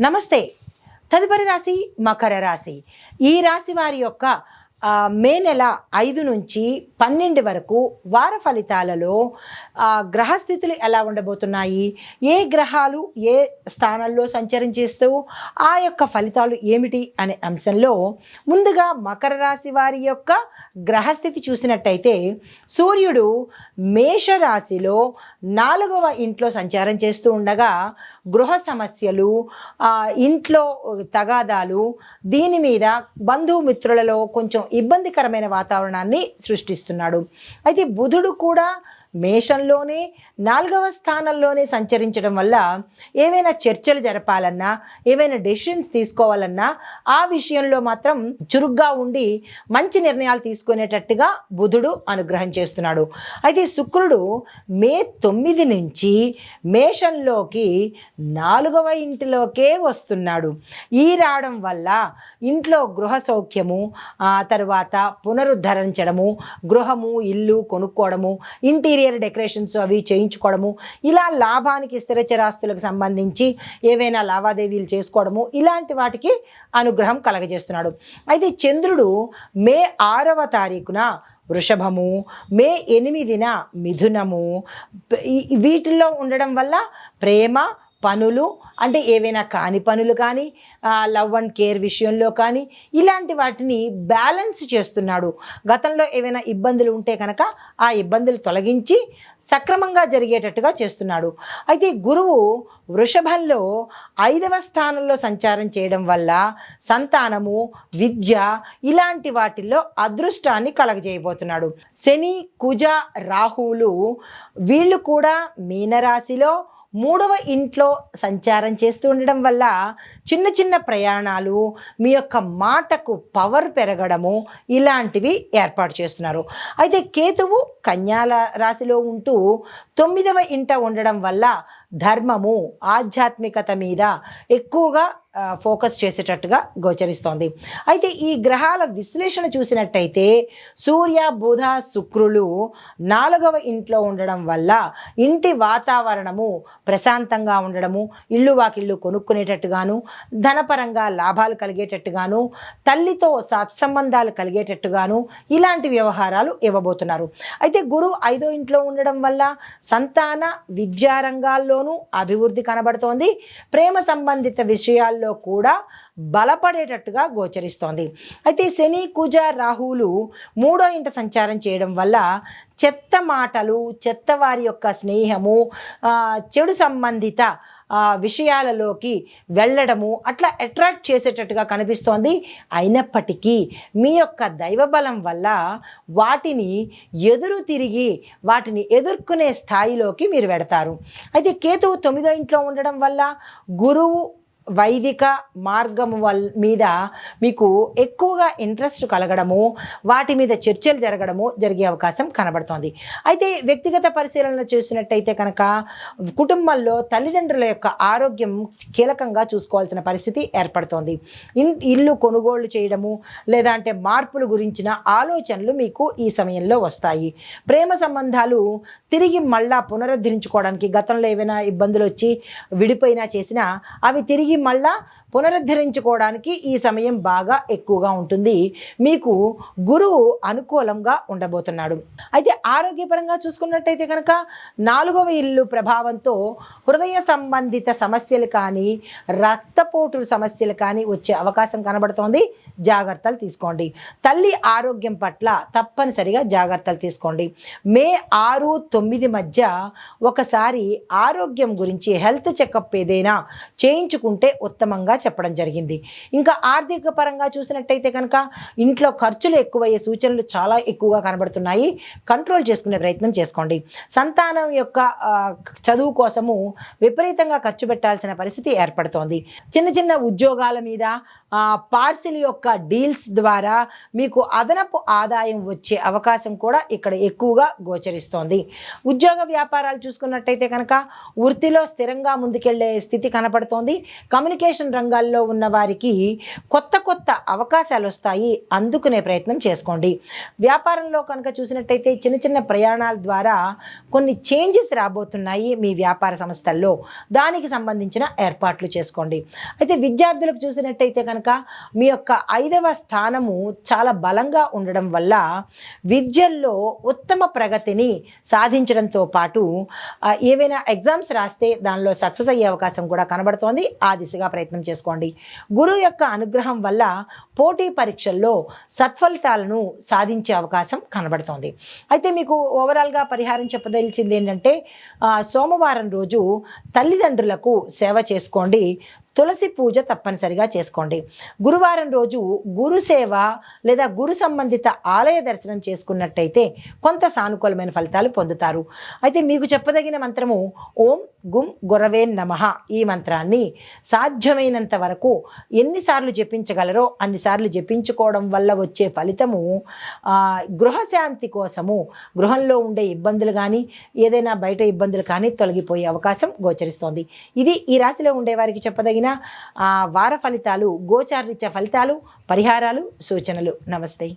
నమస్తే. తదుపరి రాశి మకర రాశి. ఈ రాశి వారి యొక్క మే నెల 5 నుంచి 12 వరకు వార ఫలితాలలో గ్రహస్థితులు ఎలా ఉండబోతున్నాయి, ఏ గ్రహాలు ఏ స్థానాల్లో సంచరించేస్తూ ఆ యొక్క ఫలితాలు ఏమిటి అనే అంశంలో ముందుగా మకర రాశి వారి యొక్క గ్రహస్థితి చూసినట్టయితే సూర్యుడు మేషరాశిలో 4వ ఇంట్లో సంచారం చేస్తూ ఉండగా గృహ సమస్యలు, ఇంట్లో తగాదాలు, దీని మీద బంధుమిత్రులలో కొంచెం ఇబ్బందికరమైన వాతావరణాన్ని సృష్టిస్తున్నాడు. అయితే బుధుడు కూడా మేషంలోనే 4వ స్థానంలోనే సంచరించడం వల్ల ఏవైనా చర్చలు జరపాలన్నా, ఏవైనా డెసిషన్స్ తీసుకోవాలన్నా ఆ విషయంలో మాత్రం చురుగ్గా ఉండి మంచి నిర్ణయాలు తీసుకునేటట్టుగా బుధుడు అనుగ్రహం చేస్తున్నాడు. అయితే శుక్రుడు మే 9 నుంచి మేషంలోకి 4వ ఇంటిలోకే వస్తున్నాడు. ఈ రావడం వల్ల ఇంట్లో గృహ సౌఖ్యము, తర్వాత పునరుద్ధరించడము, గృహము ఇల్లు కొనుక్కోవడము, ఇంటీరియర్ డెకరేషన్స్ అవి చేయించుకోవడము, ఇలా లాభానికి స్థిరచరాస్తులకు సంబంధించి ఏవైనా లావాదేవీలు చేసుకోవడము, ఇలాంటి వాటికి అనుగ్రహం కలగజేస్తున్నాడు. అయితే చంద్రుడు మే 6వ తారీఖున వృషభము, మే 8న మిథునము, వీటిల్లో ఉండడం వల్ల ప్రేమ పనులు, అంటే ఏవైనా కాని పనులు కానీ, లవ్ అండ్ కేర్ విషయంలో కానీ ఇలాంటి వాటిని బ్యాలెన్స్ చేస్తున్నాడు. గతంలో ఏవైనా ఇబ్బందులు ఉంటే కనుక ఆ ఇబ్బందులు తొలగించి సక్రమంగా జరిగేటట్టుగా చేస్తున్నాడు. అయితే గురువు వృషభంలో 5వ స్థానంలో సంచారం చేయడం వల్ల సంతానము, విద్య ఇలాంటి వాటిల్లో అదృష్టాన్ని కలగజేయబోతున్నాడు. శని, కుజ, రాహువులు వీళ్ళు కూడా మీనరాశిలో 3వ ఇంట్లో సంచారం చేస్తూ ఉండడం వల్ల చిన్న చిన్న ప్రయాణాలు, మీ యొక్క మాటకు పవర్ పెరగడము ఇలాంటివి ఏర్పాటు చేస్తున్నారు. అయితే కేతువు కన్యా రాశిలో ఉంటూ 9వ ఇంట ఉండడం వల్ల ధర్మము, ఆధ్యాత్మికత మీద ఎక్కువగా ఫోకస్ చేసేటట్టుగా గోచరిస్తోంది. అయితే ఈ గ్రహాల విశ్లేషణ చూసినట్టయితే సూర్య, బుధ, శుక్రులు 4వ ఇంట్లో ఉండడం వల్ల ఇంటి వాతావరణము ప్రశాంతంగా ఉండడము, ఇల్లు వాకిళ్ళు కొనుక్కునేటట్టుగాను, ధనపరంగా లాభాలు కలిగేటట్టుగాను, తల్లితో సత్సంబంధాలు కలిగేటట్టుగాను ఇలాంటి వ్యవహారాలు ఇవ్వబోతున్నారు. అయితే గురువు 5వ ఇంట్లో ఉండడం వల్ల సంతాన, విద్యా రంగాల్లోనూ అభివృద్ధి కనబడుతోంది. ప్రేమ సంబంధిత విషయాల్లో కూడా బలపడేటట్టుగా గోచరిస్తోంది. అయితే శని, కుజ, రాహువులు 3వ ఇంట సంచారం చేయడం వల్ల చెత్త మాటలు, చెత్త వారి యొక్క స్నేహము, చెడు సంబంధిత విషయాలలోకి వెళ్ళడము అట్లా అట్రాక్ట్ చేసేటట్టుగా కనిపిస్తోంది. అయినప్పటికీ మీ యొక్క దైవబలం వల్ల వాటిని తిరిగి వాటిని ఎదుర్కొనే స్థాయిలోకి మీరు వెడతారు. అయితే కేతువు 9వ ఇంట్లో ఉండడం వల్ల గురువు వైదిక మార్గము మీద మీకు ఎక్కువగా ఇంట్రెస్ట్ కలగడము, వాటి మీద చర్చలు జరిగే అవకాశం కనబడుతోంది. అయితే వ్యక్తిగత పరిశీలన చేసినట్టయితే కనుక కుటుంబంలో తల్లిదండ్రుల యొక్క ఆరోగ్యం కీలకంగా చూసుకోవాల్సిన పరిస్థితి ఏర్పడుతోంది. ఇల్లు కొనుగోళ్లు చేయడము లేదా అంటే మార్పుల గురించిన ఆలోచనలు మీకు ఈ సమయంలో వస్తాయి. ప్రేమ సంబంధాలు తిరిగి మళ్ళా పునరుద్ధరించుకోవడానికి, గతంలో ఏవైనా ఇబ్బందులు వచ్చి విడిపోయినా చేసినా అవి తిరిగి మళ్ళా పునరుద్ధరించుకోవడానికి ఈ సమయం బాగా ఎక్కువగా ఉంటుంది. మీకు గురువు అనుకూలంగా ఉండబోతున్నాడు. అయితే ఆరోగ్యపరంగా చూసుకున్నట్టయితే కనుక 4వ ఇల్లు ప్రభావంతో హృదయ సంబంధిత సమస్యలు కానీ, రక్తపోటు సమస్యలు కానీ వచ్చే అవకాశం కనబడుతోంది. జాగ్రత్తలు తీసుకోండి. తల్లి ఆరోగ్యం పట్ల తప్పనిసరిగా జాగ్రత్తలు తీసుకోండి. మే 6, 9 మధ్య ఒకసారి ఆరోగ్యం గురించి హెల్త్ చెకప్ ఏదైనా చేయించుకుంటే ఉత్తమంగా చెప్పడం జరిగింది. ఇంకా ఆర్థిక పరంగా చూసినట్టయితే కనుక ఇంట్లో ఖర్చులు ఎక్కువయ్యే సూచనలు చాలా ఎక్కువగా కనబడుతున్నాయి. కంట్రోల్ చేసుకునే ప్రయత్నం చేసుకోండి. సంతానం యొక్క చదువు కోసము విపరీతంగా ఖర్చు పెట్టాల్సిన పరిస్థితి ఏర్పడుతోంది. చిన్న చిన్న ఉద్యోగాల మీద, పార్సిల్ యొక్క డీల్స్ ద్వారా మీకు అదనపు ఆదాయం వచ్చే అవకాశం కూడా ఇక్కడ ఎక్కువగా గోచరిస్తోంది. ఉద్యోగ వ్యాపారాలు చూసుకున్నట్టయితే కనుక వృత్తిలో స్థిరంగా ముందుకెళ్లే స్థితి కనపడుతోంది. కమ్యూనికేషన్ రంగం రంగాల్లో ఉన్న వారికి కొత్త కొత్త అవకాశాలు వస్తాయి, అందుకునే ప్రయత్నం చేసుకోండి. వ్యాపారంలో కనుక చూసినట్టయితే చిన్న చిన్న ప్రయాణాల ద్వారా కొన్ని చేంజెస్ రాబోతున్నాయి మీ వ్యాపార సంస్థల్లో, దానికి సంబంధించిన ఏర్పాట్లు చేసుకోండి. అయితే విద్యార్థులకు చూసినట్టయితే కనుక మీ యొక్క 5వ స్థానము చాలా బలంగా ఉండడం వల్ల విద్యల్లో ఉత్తమ ప్రగతిని సాధించడంతో పాటు ఏవైనా ఎగ్జామ్స్ రాస్తే దానిలో సక్సెస్ అయ్యే అవకాశం కూడా కనబడుతోంది. ఆ దిశగా ప్రయత్నం చేసుకోండి. గురువు యొక్క అనుగ్రహం వల్ల పోటీ పరీక్షల్లో సత్ఫలితాలను సాధించే అవకాశం కనబడుతోంది. అయితే మీకు ఓవరాల్గా పరిహారం చెప్పదలిచింది ఏంటంటే సోమవారం రోజు తల్లిదండ్రులకు సేవ చేసుకోండి, తులసి పూజ తప్పనిసరిగా చేసుకోండి. గురువారం రోజు గురు సేవ లేదా గురు సంబంధిత ఆలయ దర్శనం చేసుకున్నట్టయితే కొంత సానుకూలమైన ఫలితాలు పొందుతారు. అయితే మీకు చెప్పదగిన మంత్రము ఓం గుం గురవే నమః. ఈ మంత్రాన్ని సాధ్యమైనంత వరకు ఎన్నిసార్లు జపించగలరో అన్నిసార్లు జపించుకోవడం వల్ల వచ్చే ఫలితము గృహశాంతి కోసము, గృహంలో ఉండే ఇబ్బందులు కానీ ఏదైనా బయట ఇబ్బందులు కానీ తొలగిపోయే అవకాశం గోచరిస్తోంది. ఇది ఈ రాశిలో ఉండే వారికి చెప్పదగిన వార ఫలితాలు, గోచారరీత్యా ఫలితాలు, పరిహారాలు, సూచనలు. నమస్తే.